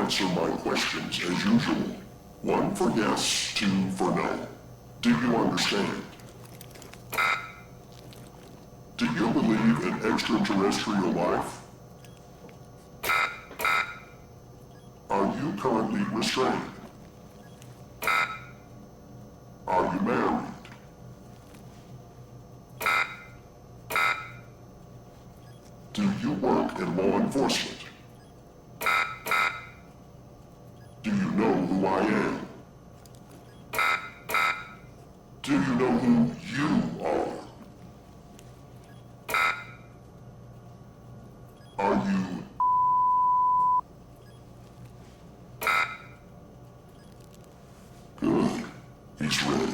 answer my questions as usual. 1 for yes, 2 for no. Do you understand? Do you believe in extraterrestrial life? Are you currently restrained? Are you married? Do you work in law enforcement? Do you know who I am? Do you know who you are? Are you... Good. He's ready.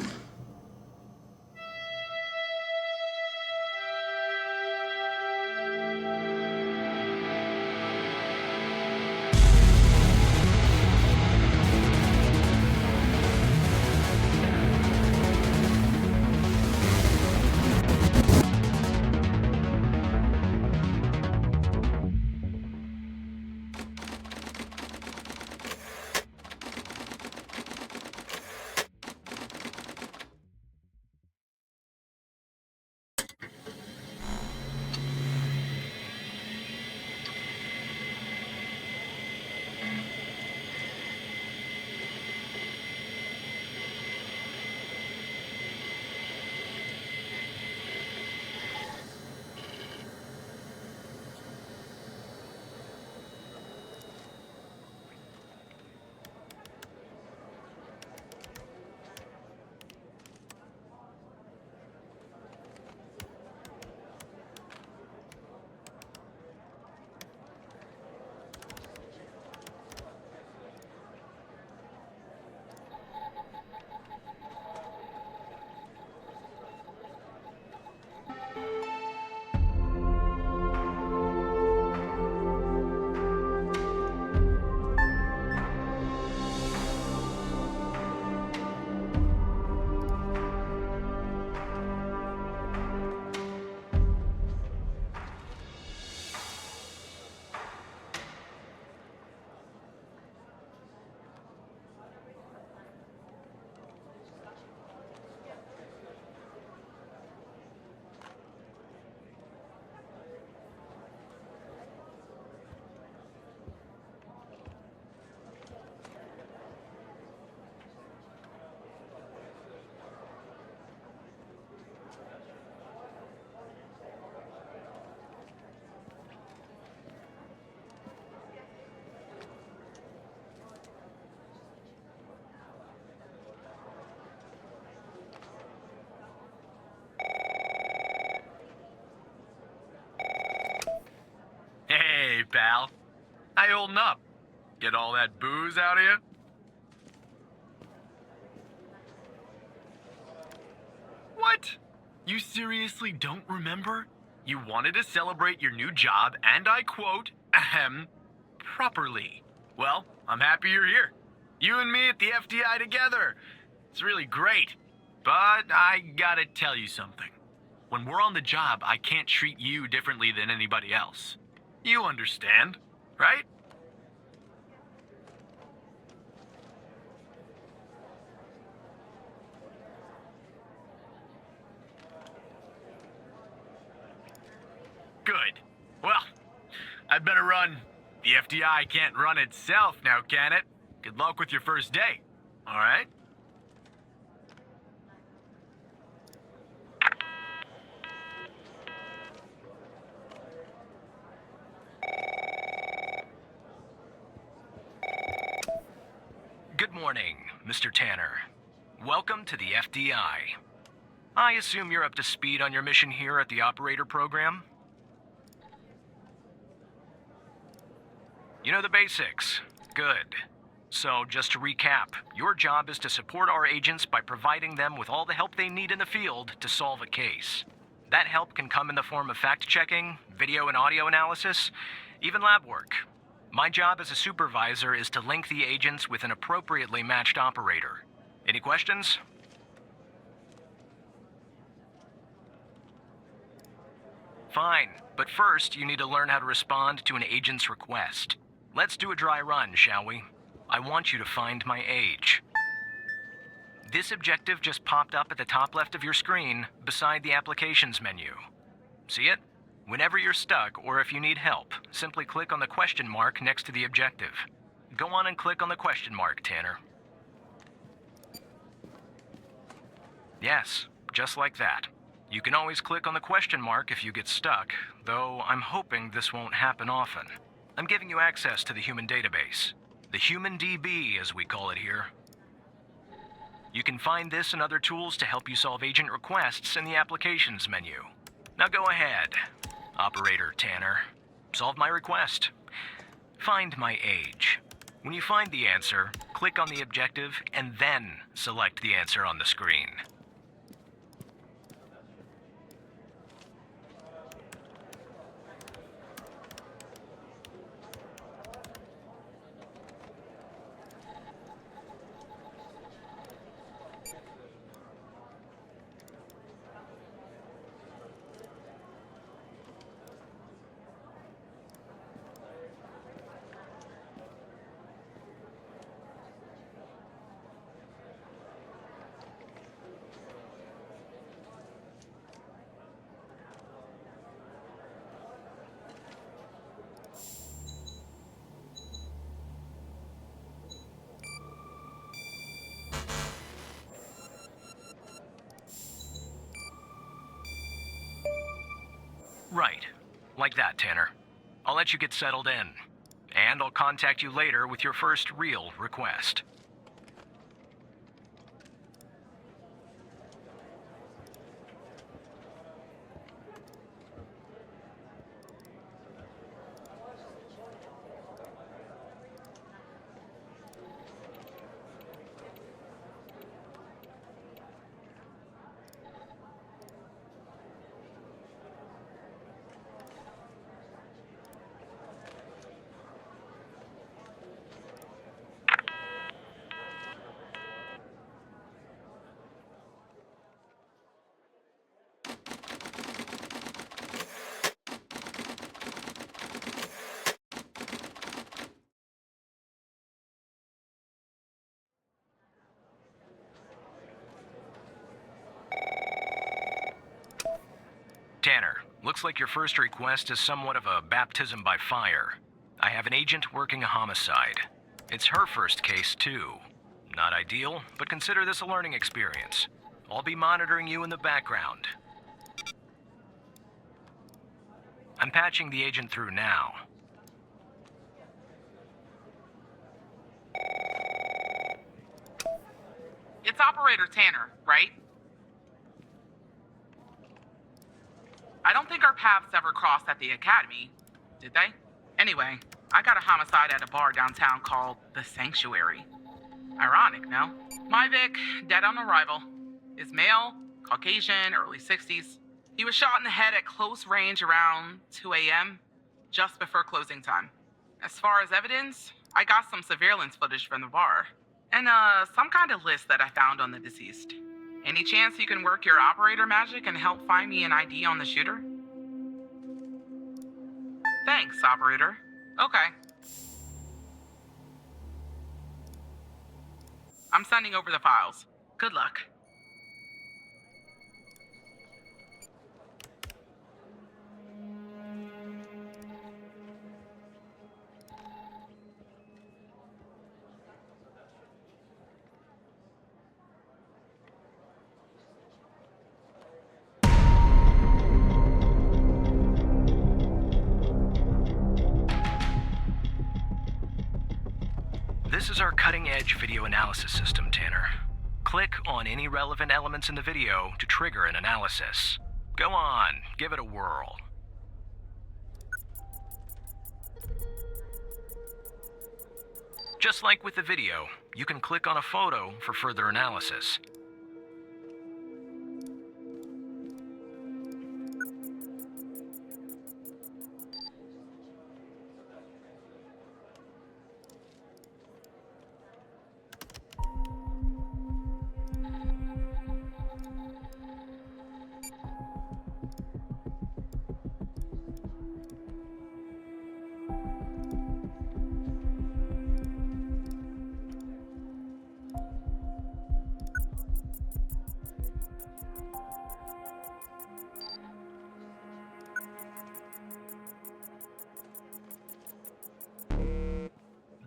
Hey, pal. How you holding up? Get all that booze out of you? What? You seriously don't remember? You wanted to celebrate your new job, and I quote, ahem, properly. Well, I'm happy you're here. You and me at the FDI together. It's really great. But I gotta tell you something. When we're on the job, I can't treat you differently than anybody else. You understand, right? Good. Well, I'd better run. The FDI can't run itself now, can it? Good luck with your first day, all right? Good morning, Mr. Tanner. Welcome to the FDI. I assume you're up to speed on your mission here at the Operator program? You know the basics. Good. So, just to recap, your job is to support our agents by providing them with all the help they need in the field to solve a case. That help can come in the form of fact-checking, video and audio analysis, even lab work. My job as a supervisor is to link the agents with an appropriately matched operator. Any questions? Fine, but first you need to learn how to respond to an agent's request. Let's do a dry run, shall we? I want you to find my age. This objective just popped up at the top left of your screen, beside the Applications menu. See it? Whenever you're stuck, or if you need help, simply click on the question mark next to the objective. Go on and click on the question mark, Tanner. Yes, just like that. You can always click on the question mark if you get stuck, though I'm hoping this won't happen often. I'm giving you access to the human database. The Human DB, as we call it here. You can find this and other tools to help you solve agent requests in the Applications menu. Now go ahead, Operator Tanner. Solve my request. Find my age. When you find the answer, click on the objective and then select the answer on the screen. Right. Like that, Tanner. I'll let you get settled in. And I'll contact you later with your first real request. Tanner, looks like your first request is somewhat of a baptism by fire. I have an agent working a homicide. It's her first case, too. Not ideal, but consider this a learning experience. I'll be monitoring you in the background. I'm patching the agent through now. It's Operator Tanner, right? I don't think our paths ever crossed at the academy, did they? Anyway, I got a homicide at a bar downtown called The Sanctuary. Ironic, no? My Vic, dead on arrival. Is male, Caucasian, early 60s. He was shot in the head at close range around 2 a.m., just before closing time. As far as evidence, I got some surveillance footage from the bar. And some kind of list that I found on the deceased. Any chance you can work your operator magic and help find me an ID on the shooter? Thanks, operator. Okay. I'm sending over the files. Good luck. This is our cutting-edge video analysis system, Tanner. Click on any relevant elements in the video to trigger an analysis. Go on, give it a whirl. Just like with the video, you can click on a photo for further analysis.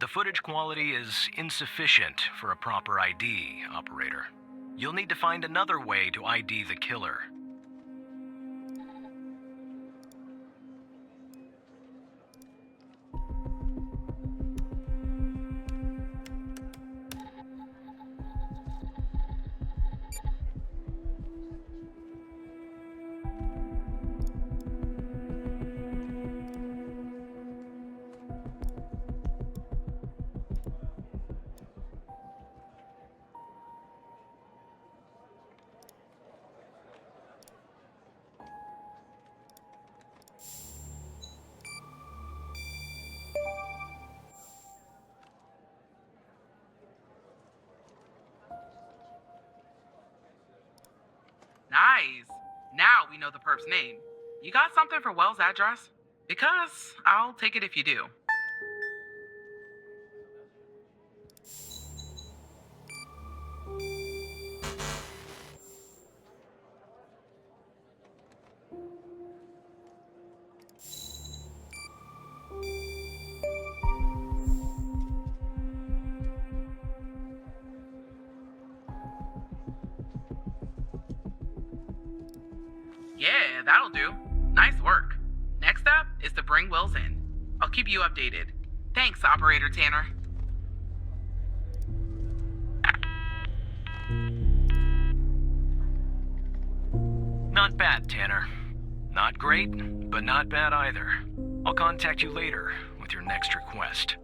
The footage quality is insufficient for a proper ID, Operator. You'll need to find another way to ID the killer. Nice. Now we know the perp's name. You got something for Wells' address? Because I'll take it if you do. Yeah, that'll do. Nice work. Next step is to bring Wells in. I'll keep you updated. Thanks, Operator Tanner. Not bad, Tanner. Not great, but not bad either. I'll contact you later with your next request.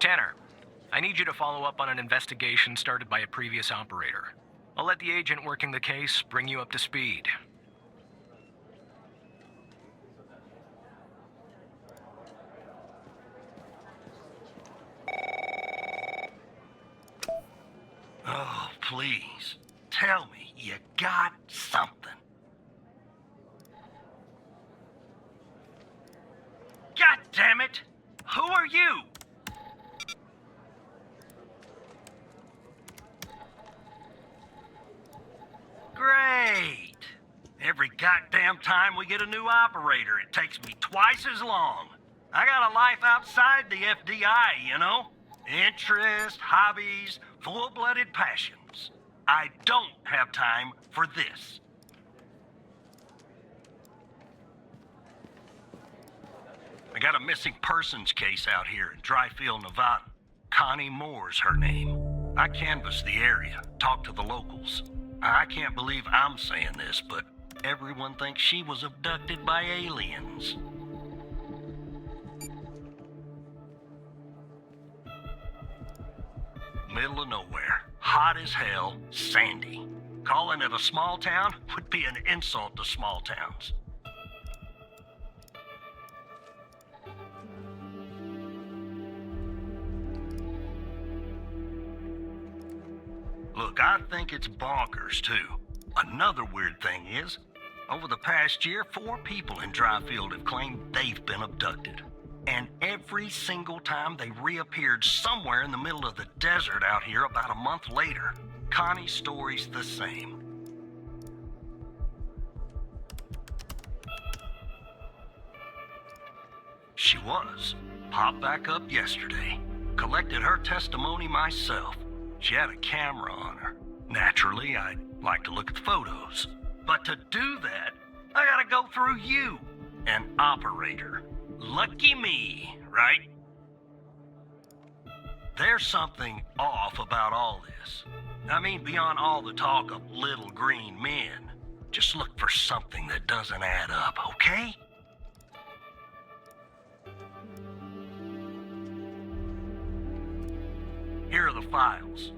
Tanner, I need you to follow up on an investigation started by a previous operator. I'll let the agent working the case bring you up to speed. Oh, please. Tell me you got something. God damn it! Who are you? Great. Every goddamn time we get a new operator, it takes me twice as long. I got a life outside the FDI, you know? Interests, hobbies, full-blooded passions. I don't have time for this. I got a missing persons case out here in Dryfield, Nevada. Connie Moore's her name. I canvassed the area, talked to the locals. I can't believe I'm saying this, but everyone thinks she was abducted by aliens. Middle of nowhere, hot as hell, sandy. Calling it a small town would be an insult to small towns. Look, I think it's bonkers, too. Another weird thing is, over the past year, 4 people in Dryfield have claimed they've been abducted. And every single time they reappeared somewhere in the middle of the desert out here about a month later. Connie's story's the same. She was. Popped back up yesterday. Collected her testimony myself. She had a camera on her. Naturally, I'd like to look at the photos. But to do that, I gotta go through you, an operator. Lucky me, right? There's something off about all this. I mean, beyond all the talk of little green men. Just look for something that doesn't add up, okay? Here are the files.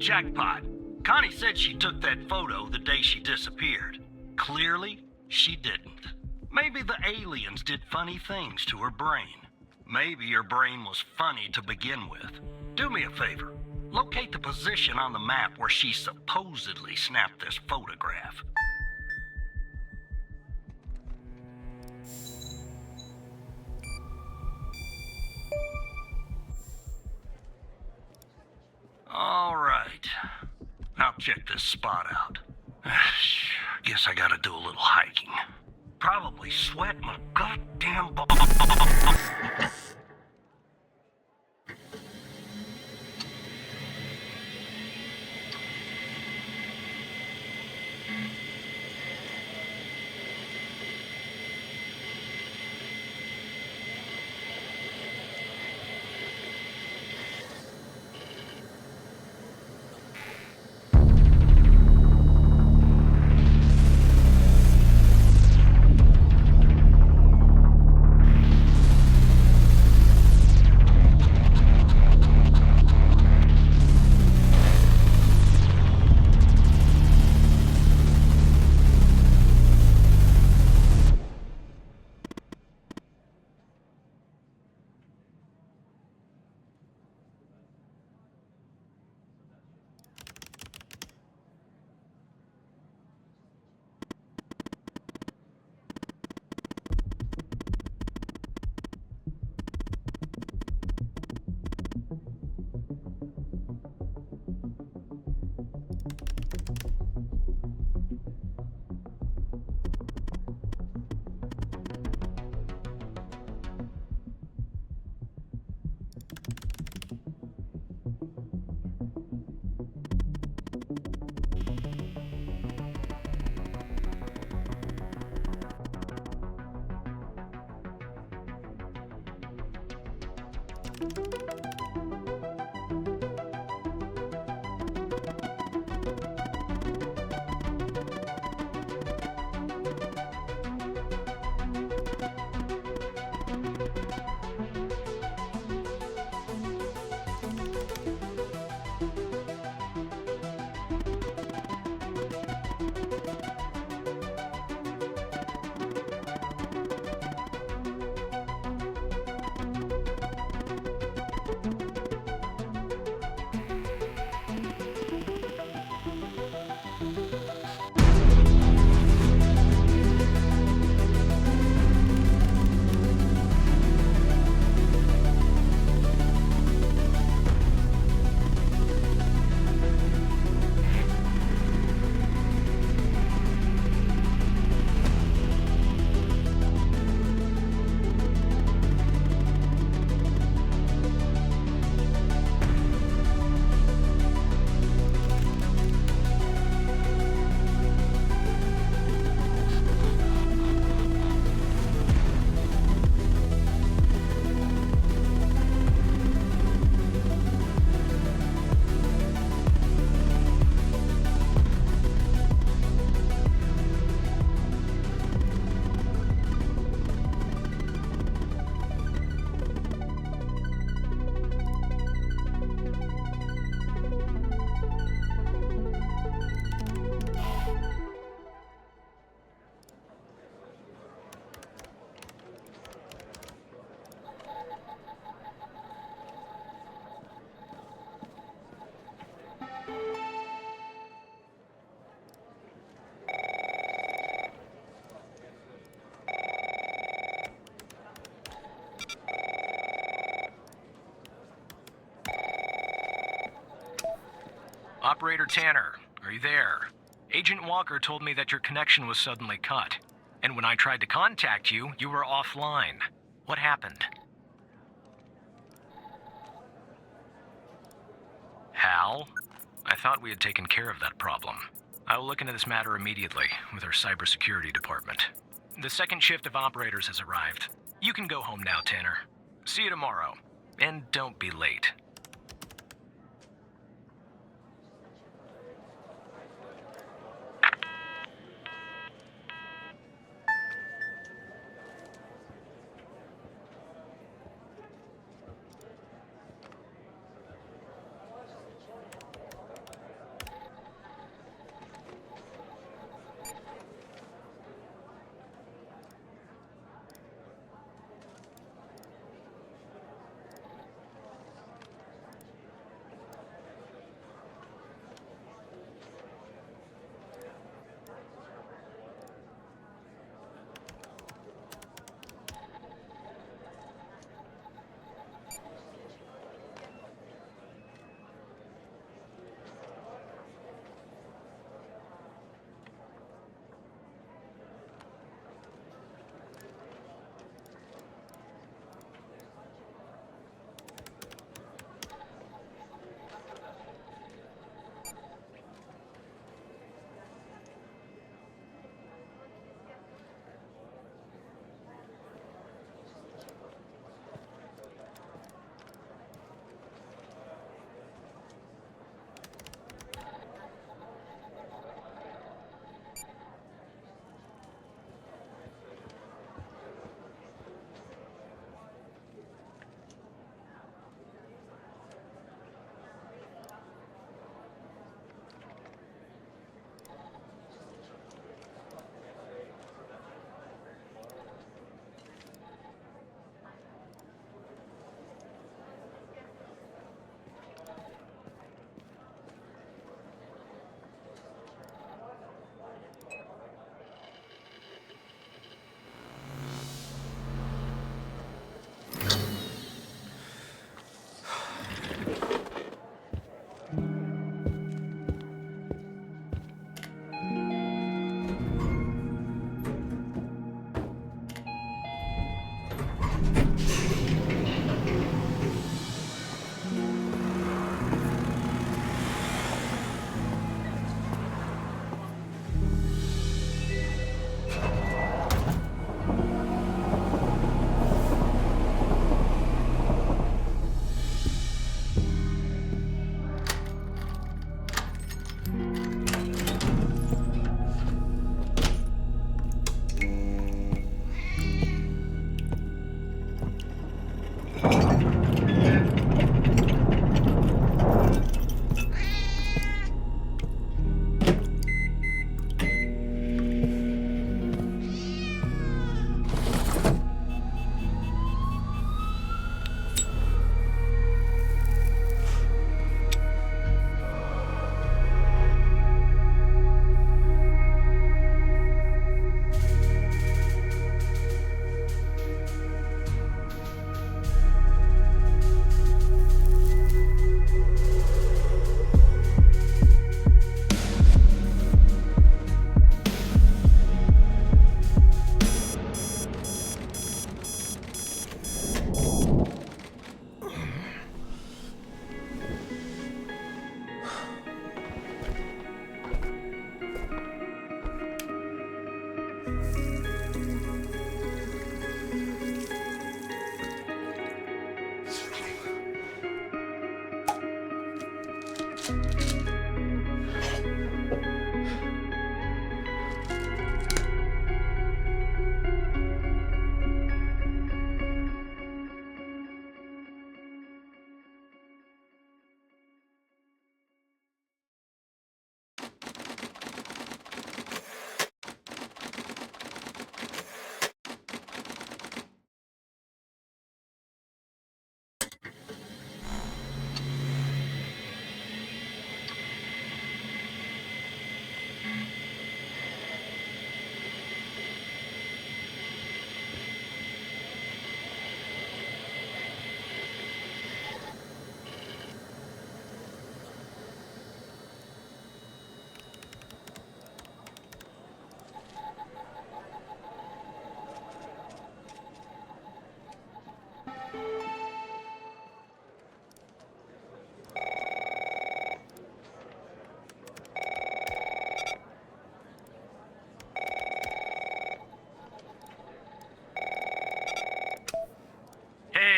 Jackpot. Connie said she took that photo the day she disappeared. Clearly, she didn't. Maybe the aliens did funny things to her brain. Maybe her brain was funny to begin with. Do me a favor. Locate the position on the map where she supposedly snapped this photograph. All right. I'll check this spot out. Guess I gotta do a little hiking. Probably sweat my goddamn balls. Operator Tanner, are you there? Agent Walker told me that your connection was suddenly cut. And when I tried to contact you, you were offline. What happened? Hal? I thought we had taken care of that problem. I will look into this matter immediately with our cybersecurity department. The second shift of operators has arrived. You can go home now, Tanner. See you tomorrow. And don't be late.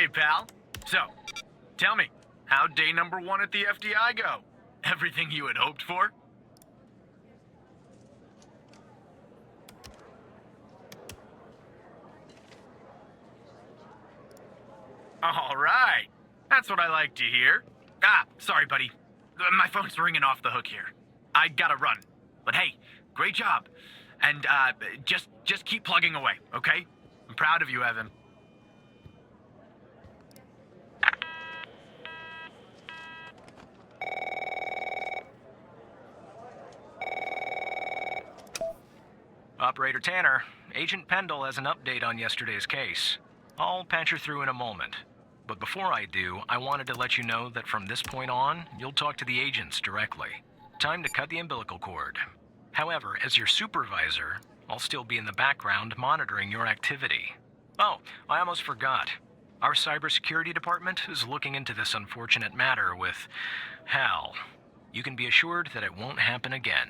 Hey, pal. So, tell me, how'd day number 1 at the FDI go? Everything you had hoped for? All right. That's what I like to hear. Sorry, buddy. My phone's ringing off the hook here. I gotta run. But hey, great job. And, just keep plugging away, okay? I'm proud of you, Evan. Operator Tanner, Agent Pendle has an update on yesterday's case. I'll patch her through in a moment. But before I do, I wanted to let you know that from this point on, you'll talk to the agents directly. Time to cut the umbilical cord. However, as your supervisor, I'll still be in the background monitoring your activity. Oh, I almost forgot. Our cybersecurity department is looking into this unfortunate matter with Hal. You can be assured that it won't happen again.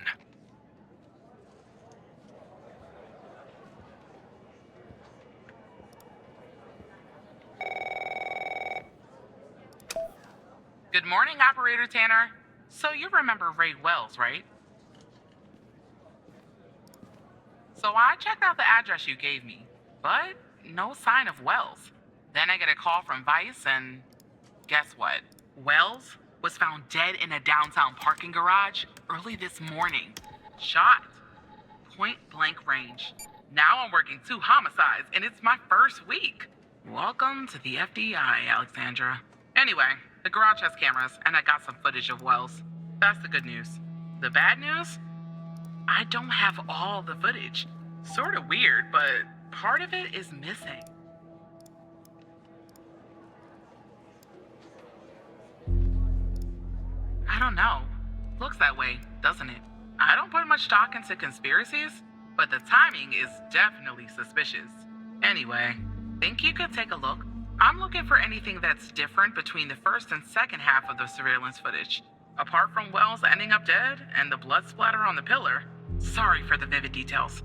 Good morning, Operator Tanner. So you remember Ray Wells, right? So I checked out the address you gave me, but no sign of Wells. Then I get a call from Vice and guess what? Wells was found dead in a downtown parking garage early this morning. Shot. Point blank range. Now I'm working 2 homicides and it's my first week. Welcome to the FDI, Alexandra. Anyway, the garage has cameras and I got some footage of Wells. That's the good news. The bad news? I don't have all the footage. Sort of weird, but part of it is missing. I don't know. Looks that way, doesn't it? I don't put much stock into conspiracies, but the timing is definitely suspicious. Anyway, think you could take a look? I'm looking for anything that's different between the first and second half of the surveillance footage. Apart from Wells ending up dead and the blood splatter on the pillar. Sorry for the vivid details.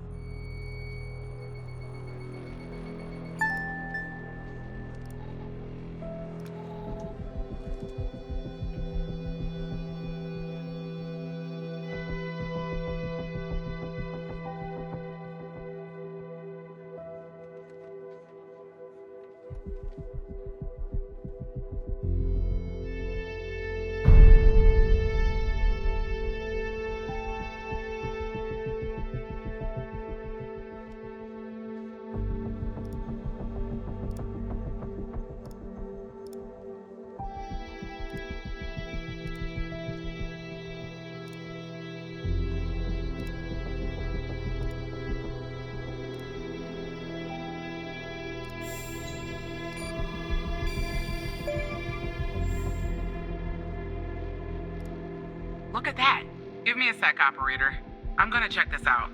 Look at that. Give me a sec, operator. I'm gonna check this out.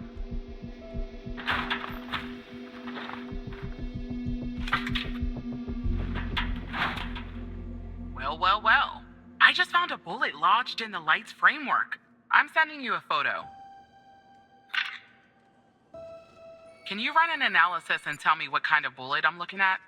Well. I just found a bullet lodged in the light's framework. I'm sending you a photo. Can you run an analysis and tell me what kind of bullet I'm looking at?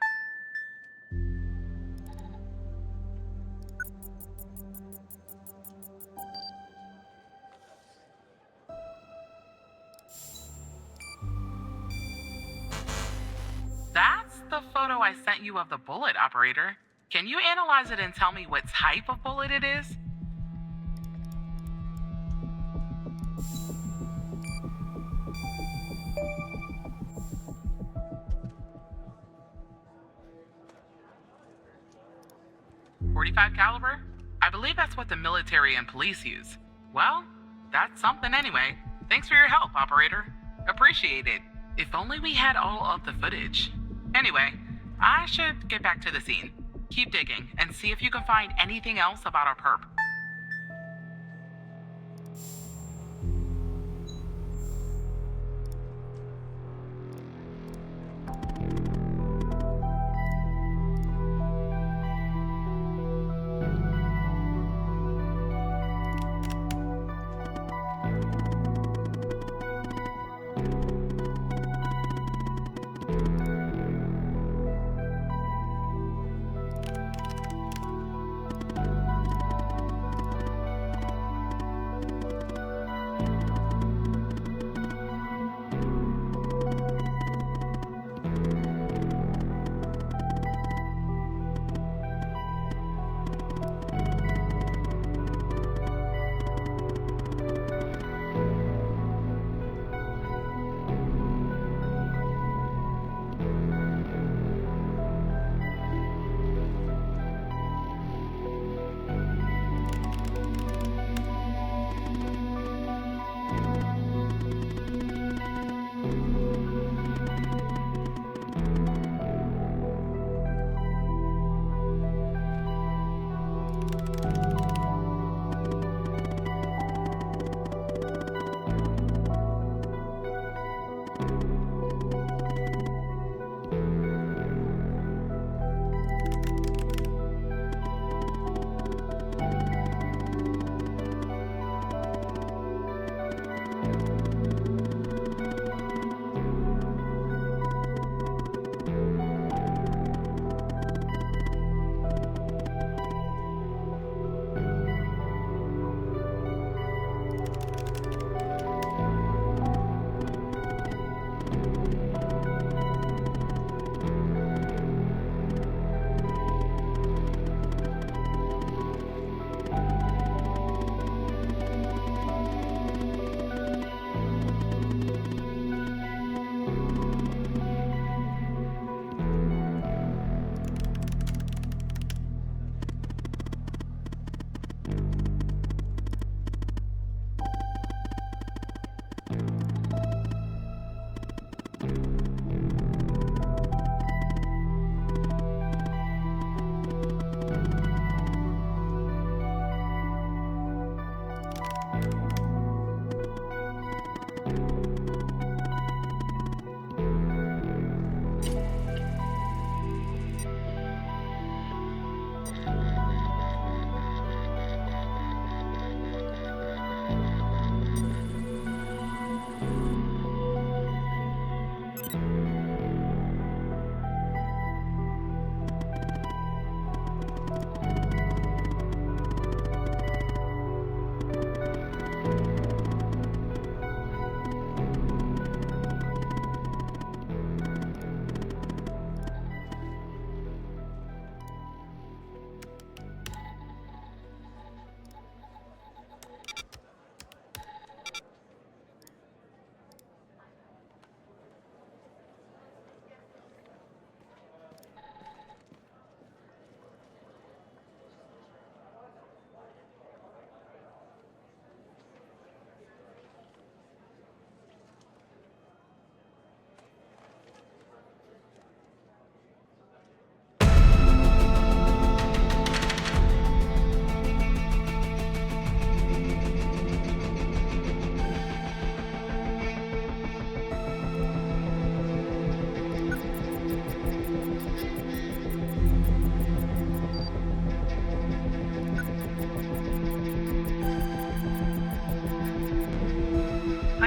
That's the photo I sent you of the bullet, operator. Can you analyze it and tell me what type of bullet it is? .45 caliber? I believe that's what the military and police use. Well, that's something anyway. Thanks for your help, operator. Appreciate it. If only we had all of the footage. Anyway, I should get back to the scene. Keep digging and see if you can find anything else about our perp.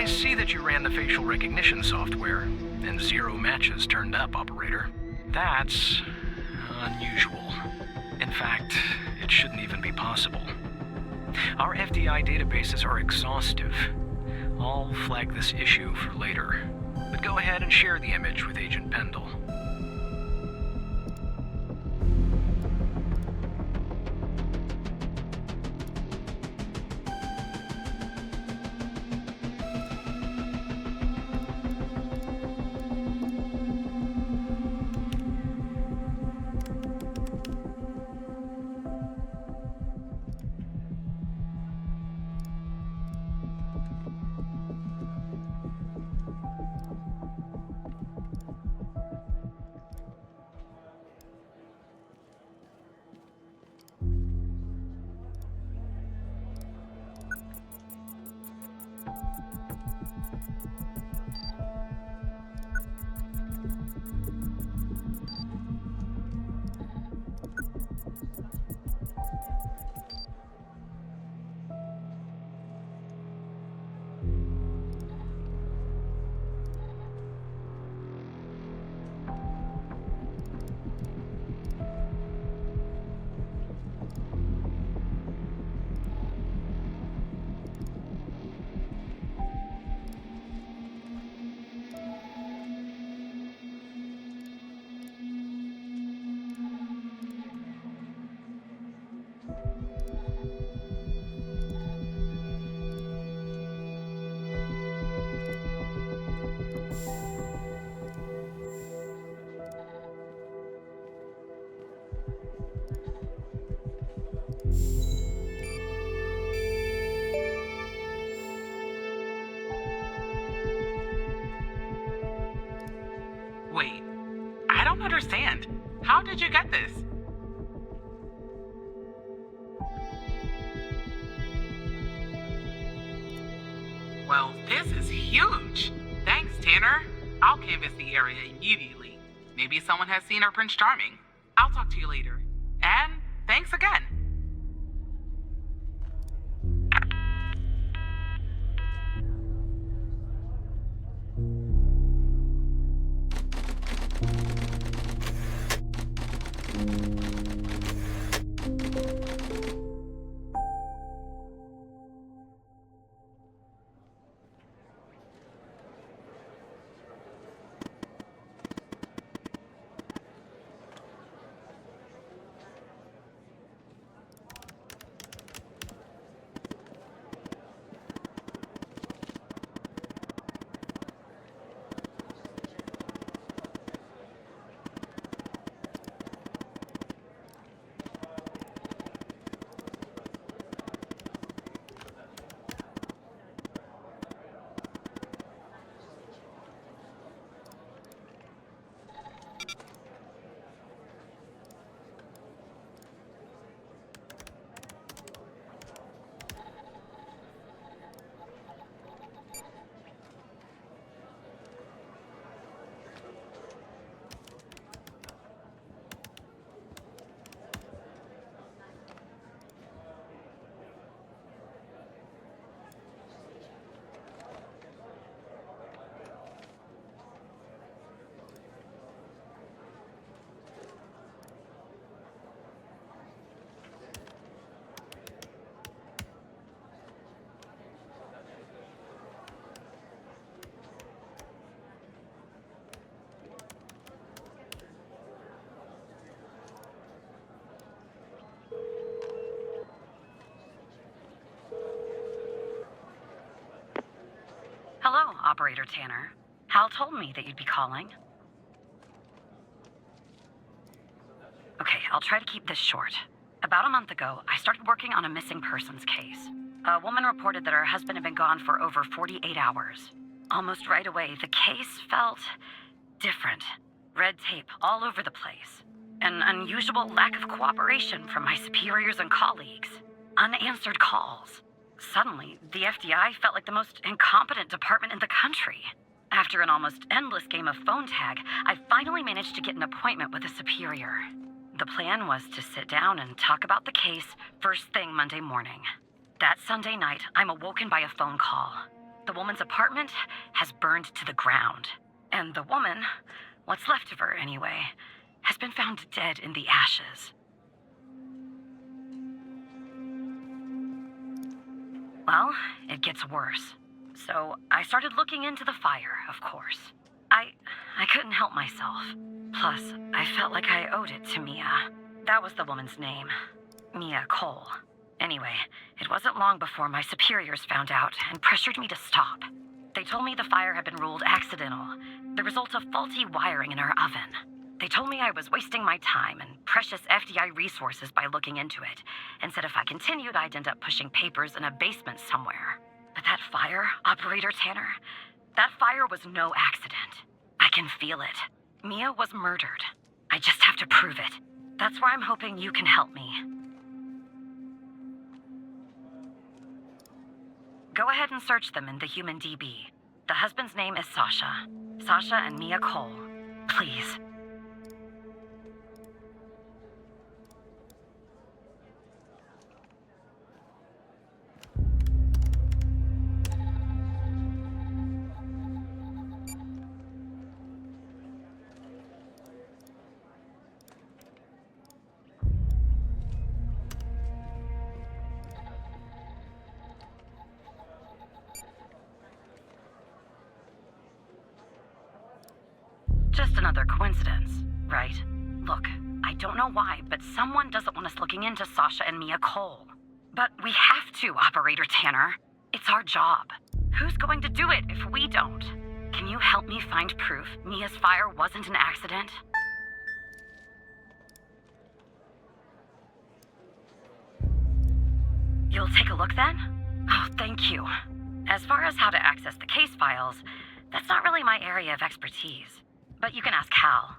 I see that you ran the facial recognition software, and 0 matches turned up, Operator. That's unusual. In fact, it shouldn't even be possible. Our FDI databases are exhaustive. I'll flag this issue for later, but go ahead and share the image with Agent Pendle. Wait, I don't understand. How did you get this? Well, this is huge. Thanks, Tanner. I'll canvass the area immediately. Maybe someone has seen our Prince Charming. I'll talk to you later. And thanks again. Hello, Operator Tanner. Hal told me that you'd be calling. Okay, I'll try to keep this short. About a month ago, I started working on a missing persons case. A woman reported that her husband had been gone for over 48 hours. Almost right away, the case felt different. Red tape all over the place. An unusual lack of cooperation from my superiors and colleagues. Unanswered calls. Suddenly, the FBI felt like the most incompetent department in the country. After an almost endless game of phone tag, I finally managed to get an appointment with a superior. The plan was to sit down and talk about the case first thing Monday morning. That Sunday night, I'm awoken by a phone call. The woman's apartment has burned to the ground. And the woman, what's left of her anyway, has been found dead in the ashes. Well, it gets worse. So I started looking into the fire, of course. I couldn't help myself. Plus, I felt like I owed it to Mia. That was the woman's name. Mia Cole. Anyway, it wasn't long before my superiors found out and pressured me to stop. They told me the fire had been ruled accidental, the result of faulty wiring in our oven. They told me I was wasting my time and precious FDI resources by looking into it, and said if I continued, I'd end up pushing papers in a basement somewhere. But that fire, Operator Tanner, that fire was no accident. I can feel it. Mia was murdered. I just have to prove it. That's where I'm hoping you can help me. Go ahead and search them in the Human DB. The husband's name is Sasha. Sasha and Mia Cole. Please. Just another coincidence, right? Look, I don't know why, but someone doesn't want us looking into Sasha and Mia Cole. But we have to, Operator Tanner. It's our job. Who's going to do it if we don't? Can you help me find proof Mia's fire wasn't an accident? You'll take a look then? Oh, thank you. As far as how to access the case files, that's not really my area of expertise. But you can ask Hal.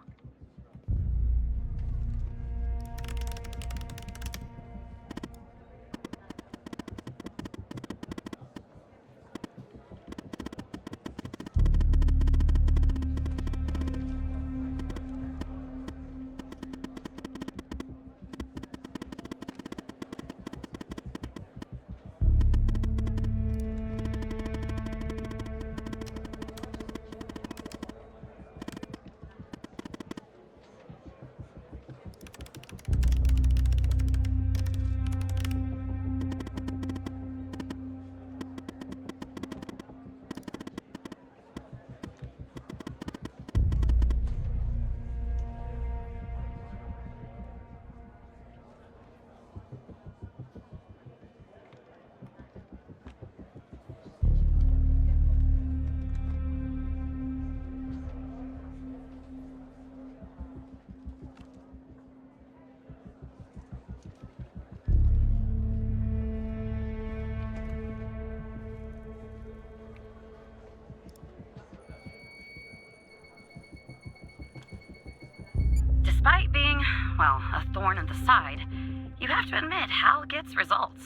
Despite being, well, a thorn in the side, you have to admit Hal gets results.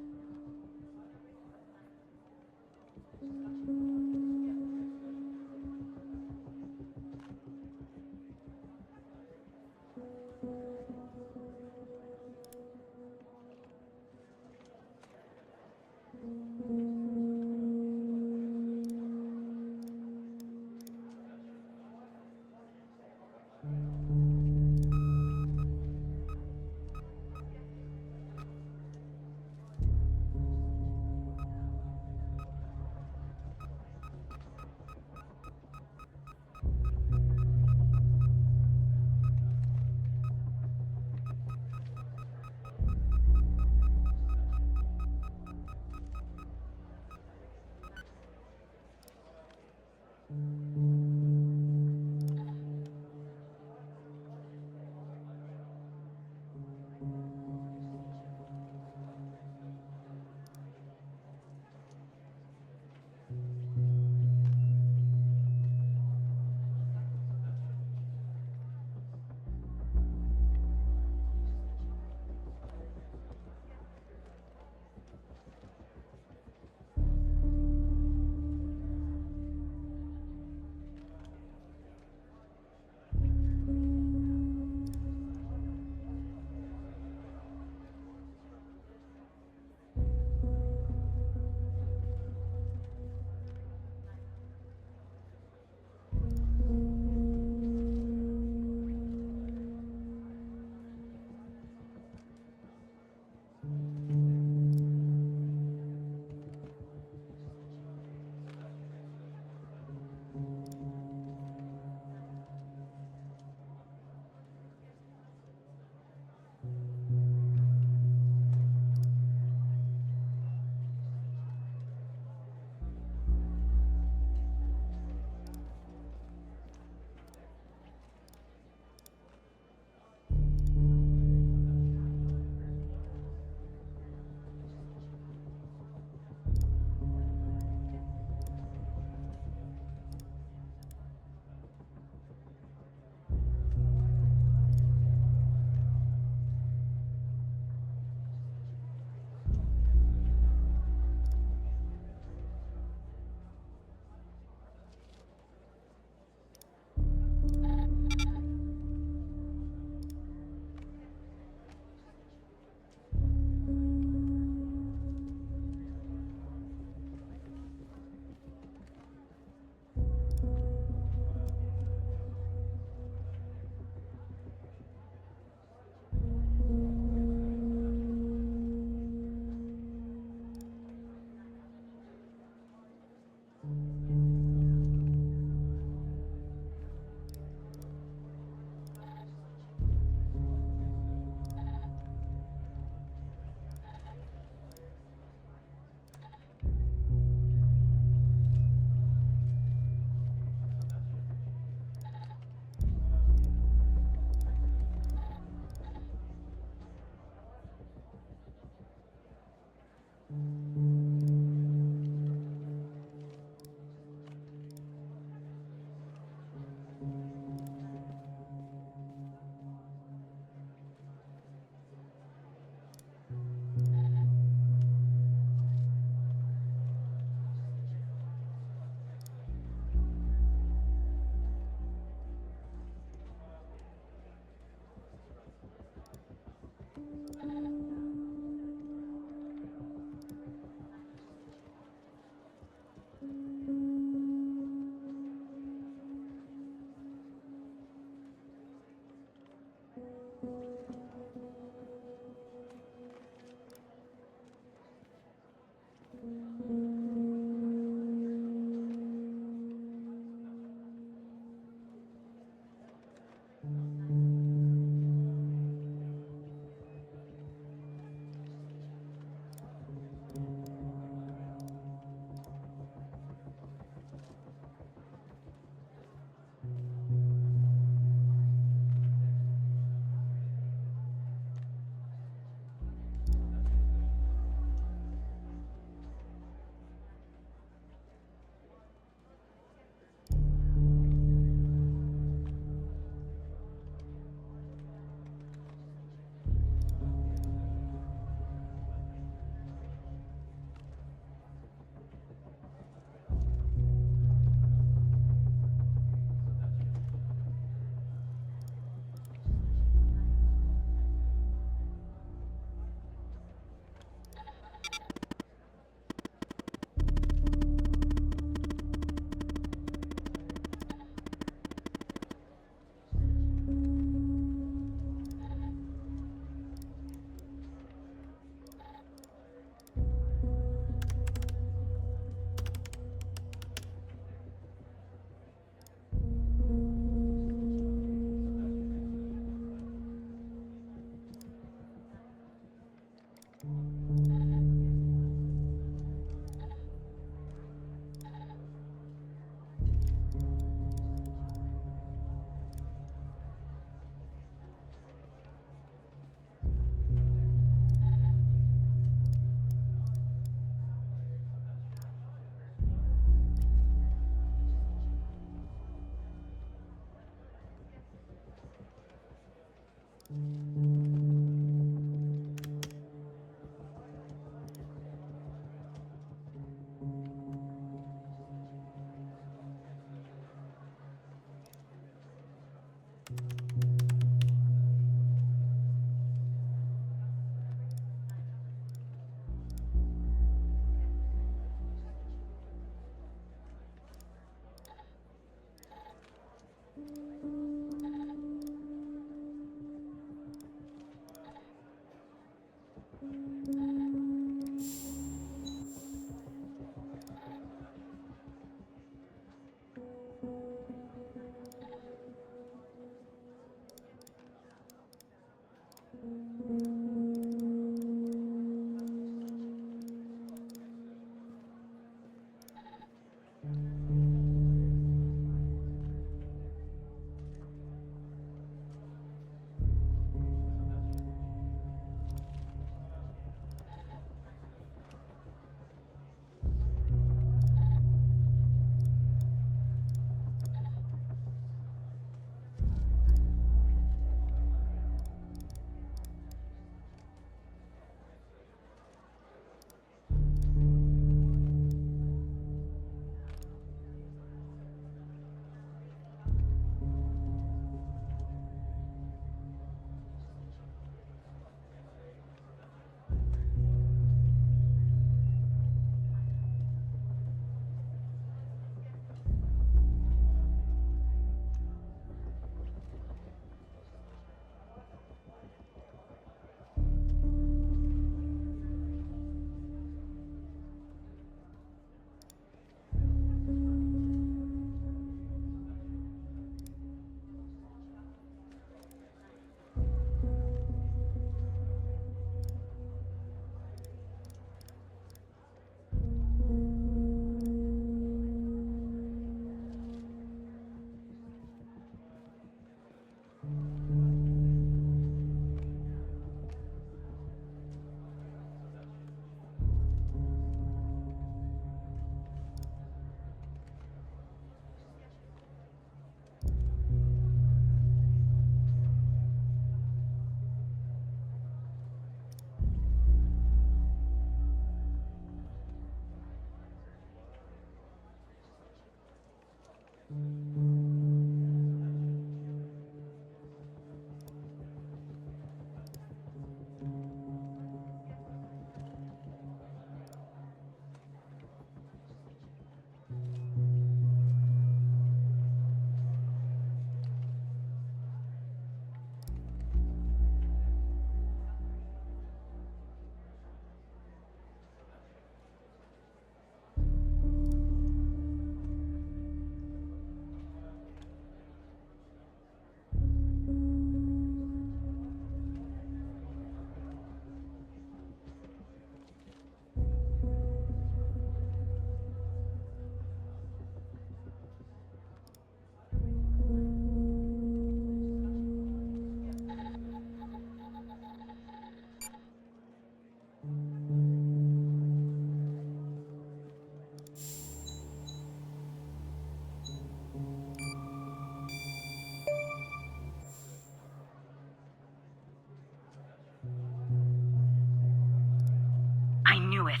I knew it.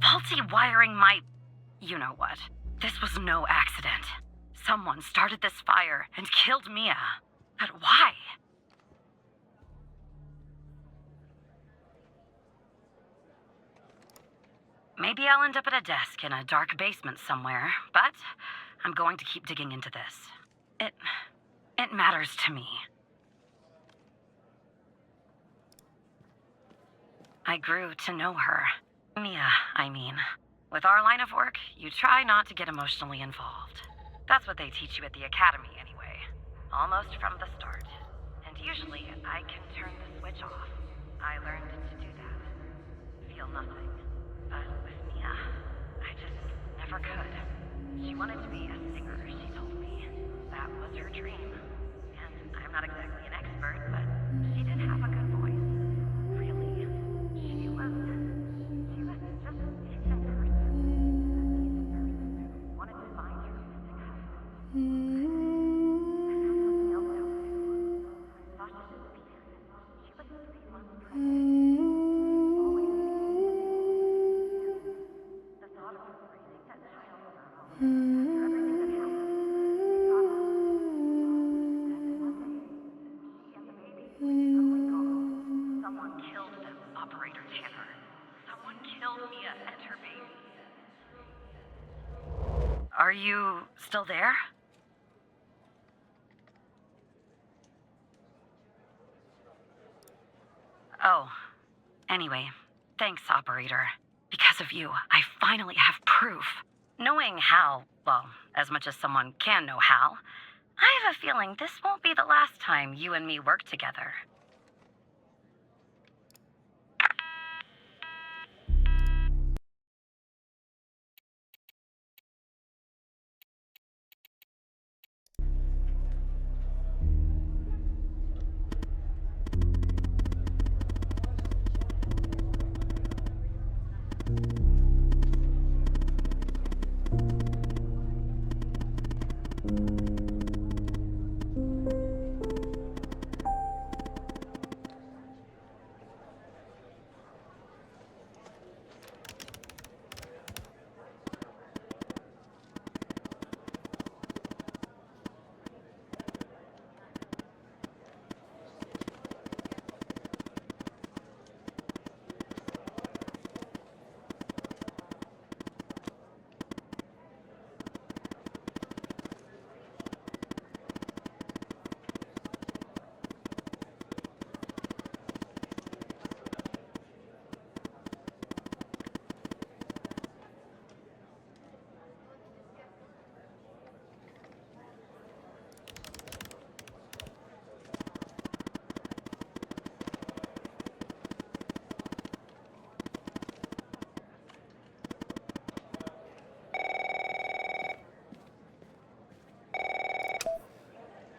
Faulty wiring my... You know what? This was no accident. Someone started this fire and killed Mia. But why? Maybe I'll end up at a desk in a dark basement somewhere, but I'm going to keep digging into this. It matters to me. I grew to know her. Mia, I mean. With our line of work, you try not to get emotionally involved. That's what they teach you at the academy anyway. Almost from the start. And usually, I can turn the switch off. I learned to do that. Feel nothing. But with Mia, I just never could. She wanted to be a singer, she told me. That was her dream. And I'm not exactly an expert, but she did have a good voice. Really. She was just a decent person. Wanted to find her missing husband. I found something else out too. Thought she was being Are you still there? Oh, anyway, thanks, operator. Because of you, I finally have proof. Knowing Hal, well, as much as someone can know Hal, I have a feeling this won't be the last time you and me work together.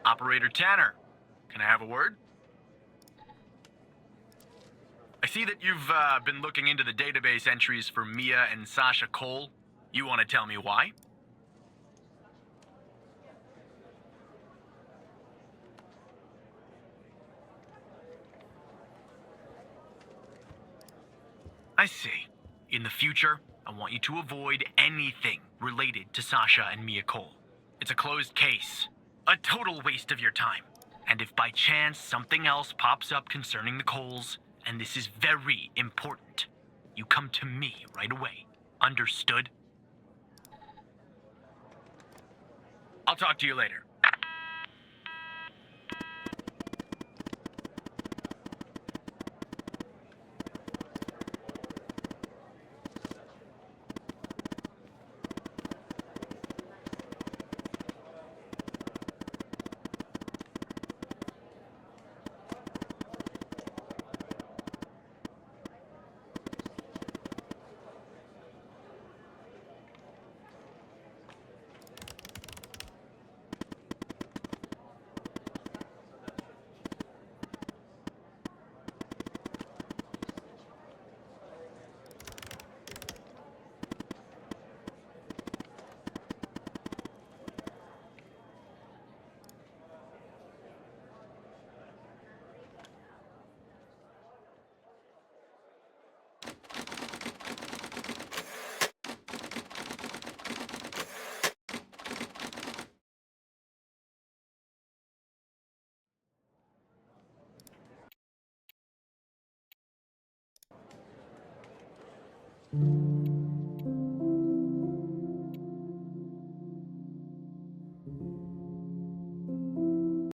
Operator Tanner, can I have a word? I see that you've been looking into the database entries for Mia and Sasha Cole. You want to tell me why? I see. In the future, I want you to avoid anything related to Sasha and Mia Cole. It's a closed case. A total waste of your time. And if by chance something else pops up concerning the Coles, and this is very important, you come to me right away. Understood? I'll talk to you later.